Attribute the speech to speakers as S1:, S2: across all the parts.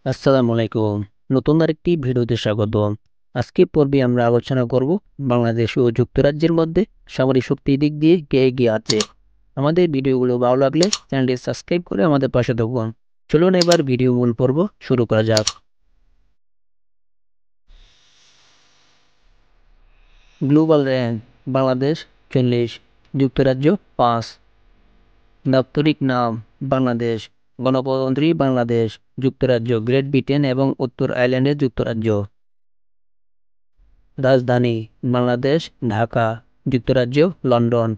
S1: আসসালামু আলাইকুম। নতুন আরেকটি ভিডিওতে স্বাগতম। আজকের পর্বে আমরা আলোচনা করব বাংলাদেশ ও যুক্তরাজ্যের মধ্যে সামরিক শক্তির দিক দিয়ে কে এগিয়ে আছে। আমাদের ভিডিওগুলো ভালো লাগলে চ্যানেলটি সাবস্ক্রাইব করে আমাদের পাশে থাকুন। চলুন এবার ভিডিও মূল পর্ব শুরু করা যাক। গ্লোবাল র্যাঙ্ক: বাংলাদেশ 40, যুক্তরাজ্য 5। দাপ্তরিক নাম: বাংলাদেশ, গণপ্রজাতন্ত্রী বাংলাদেশ, যুক্তরাজ্য গ্রেট ব্রিটেন এবং উত্তর আয়ারল্যান্ডের যুক্তরাজ্য। রাজধানী: বাংলাদেশ ঢাকা, যুক্তরাজ্য লন্ডন।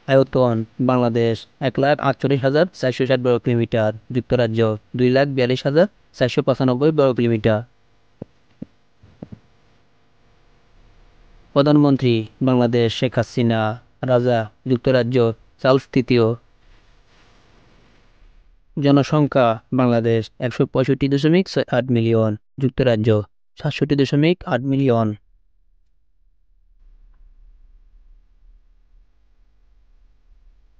S1: আয়তন: বাংলাদেশ ১,৪৮,৪৬০ বর্গ কিলোমিটার, যুক্তরাজ্য ২,৪২,৪৯৫ বর্গ কিলোমিটার। প্রধানমন্ত্রী: বাংলাদেশ শেখ হাসিনা। রাজা: যুক্তরাজ্য চার্লস তৃতীয়। জনসংখ্যা: বাংলাদেশ ১৬৫.৬৮ মিলিয়ন, যুক্তরাজ্য ৬৭.৮ মিলিয়ন।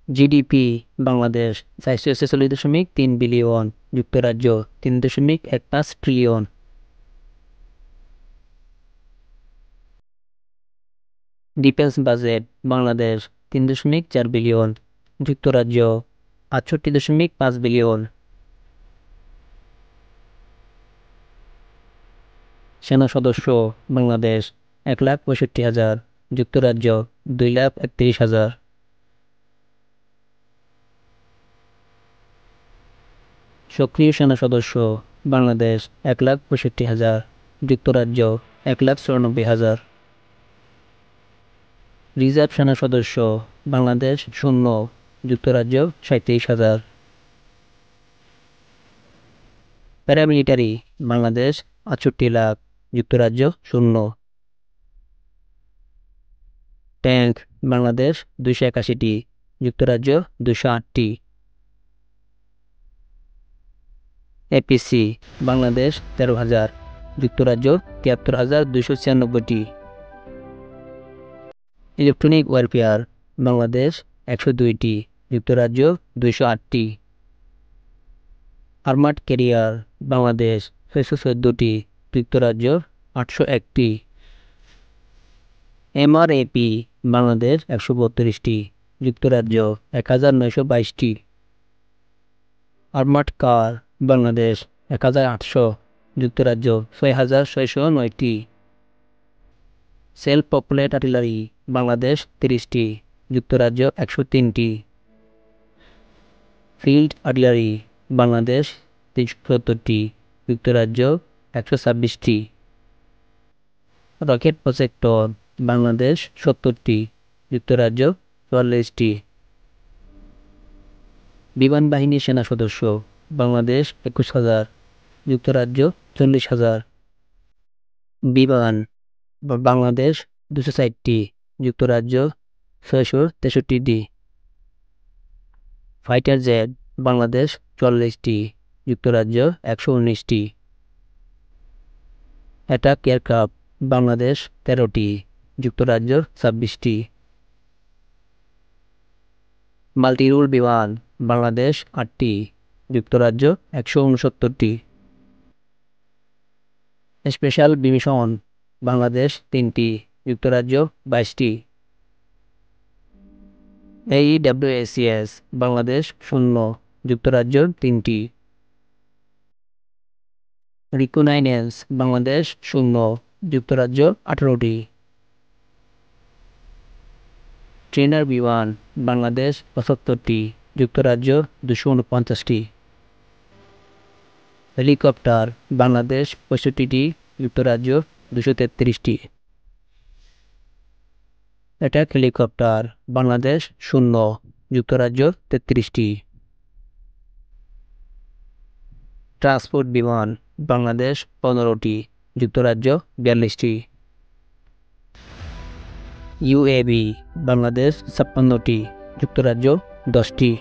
S1: জিডিপি: বাংলাদেশ ৪৪৬.৩ বিলিয়ন, যুক্তরাজ্য ৩.১৫ trillion. Defence budget: Bangladesh ৩.৪ billion, যুক্তরাজ্য ৬৮.৫ বিলিয়ন। সেনা সদস্য: বাংলাদেশ ১,৬৫,০০০, যুক্তরাজ্য ২,৩১,০০০। সক্রিয় সেনা সদস্য: বাংলাদেশ ১,৬৫,০০০, যুক্তরাজ্য ১,৯৪,০০০। রিজার্ভ সেনা সদস্য: বাংলাদেশ ০, যুক্তরাজ্য ৩৭,০০০। প্যারামিলিটারি: বাংলাদেশ ৬৮ লাখ, যুক্তরাজ্য ০। ট্যাঙ্ক: বাংলাদেশ ২৮১টি, যুক্তরাজ্য ২০৮টি। এপিসি: বাংলাদেশ ১৩,০০০, যুক্তরাজ্য ৭৩,২৯৬টি। ইলেকট্রনিক ওয়ারফেয়ার: বাংলাদেশ ১০২টি, যুক্তরাজ্য ২০৮টি। আর্মার্ড ক্যারিয়ার: বাংলাদেশ ৬১৪টি, যুক্তরাজ্য ৮০১টি। এমআরএপি: বাংলাদেশ ১৩২টি, যুক্তরাজ্য ১,৯২২টি। আর্মার্ড কার: বাংলাদেশ ১,৮০০, যুক্তরাজ্য ৬,৬০৯টি। সেলফ প্রপেলড আর্টিলারি: বাংলাদেশ ৩০টি, যুক্তরাজ্য ১০৩টি। ফিল্ড আর্টিলারি: বাংলাদেশ ৩৭০টি, যুক্তরাজ্য ১২৬টি। রকেট প্রজেক্টর: বাংলাদেশ ৭০টি, যুক্তরাজ্য ৪৪টি। বিমান বাহিনী সেনা সদস্য: বাংলাদেশ ২১,০০০, যুক্তরাজ্য ৪০,০০০। বিমান: বাংলাদেশ ২৬০টি, যুক্তরাজ্য ৬৬৩টি। ফাইটার জেট: বাংলাদেশ ৪০টি, যুক্তরাজ্য ১১৯টি। অ্যাটাক এয়ারক্রাফট: বাংলাদেশ ১৩টি, যুক্তরাজ্য ২৬টি। মাল্টিরোল বিমান: বাংলাদেশ ৮টি, যুক্তরাজ্য ১৬৯টি। স্পেশাল মিশন: বাংলাদেশ ৩টি, যুক্তরাজ্য ২২টি। এইডব্লিউএসিএস: বাংলাদেশ ০, যুক্তরাজ্য ৩টি। রিকনাইসেন্স: বাংলাদেশ ০, যুক্তরাজ্য ১৮টি। ট্রেনার বিমান: বাংলাদেশ ৭৫টি, যুক্তরাজ্য ২৪৯টি। হেলিকপ্টার: বাংলাদেশ ৬৫টি, যুক্তরাজ্য ২৩৩টি। অ্যাটাক হেলিকপ্টার: বাংলাদেশ ০, যুক্তরাজ্য ৩৩টি। ট্রান্সপোর্ট বিমান: বাংলাদেশ ১৫টি, যুক্তরাজ্য ৪২টি। ইউএভি: বাংলাদেশ ৫৬টি, যুক্তরাজ্য ১০টি।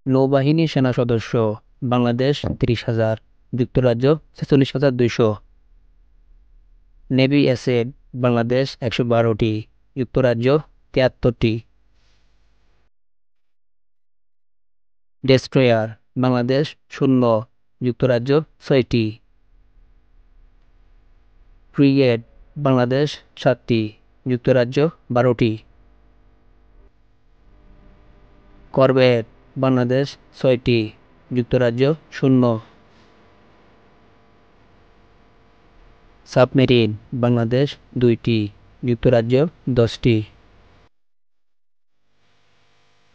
S1: নৌবাহিনী সেনা সদস্য: বাংলাদেশ ৩০,০০০, যুক্তরাজ্য ৪৬,২০০। নেভি অ্যাসেট: বাংলাদেশ ১১২টি, যুক্তরাজ্য ৭৩টি। ডেস্ট্রয়ার বাংলাদেশ 0, যুক্তরাজ্য 6টি। ফ্রিগেট বাংলাদেশ 7টি, যুক্তরাজ্য 12টি। করভেট বাংলাদেশ 6টি, যুক্তরাজ্য 0। সাবমেরিন বাংলাদেশ 2টি, যুক্তরাজ্য 10টি।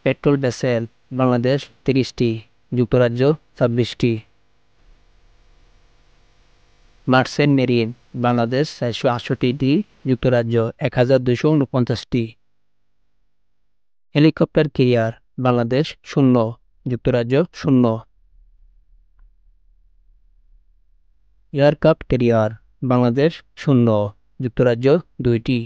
S1: পেট্রোল ভেসেল বাংলাদেশ 30টি, যুক্তরাজ্য 26টি। মার্চেন্ট মেরিন বাংলাদেশ 468টি, যুক্তরাজ্য 1249টি। হেলিকপ্টার ক্যারিয়ার বাংলাদেশ 0, যুক্তরাজ্য 0। এয়ারক্রাফট ক্যারিয়ার বাংলাদেশ 0, যুক্তরাজ্য 2টি।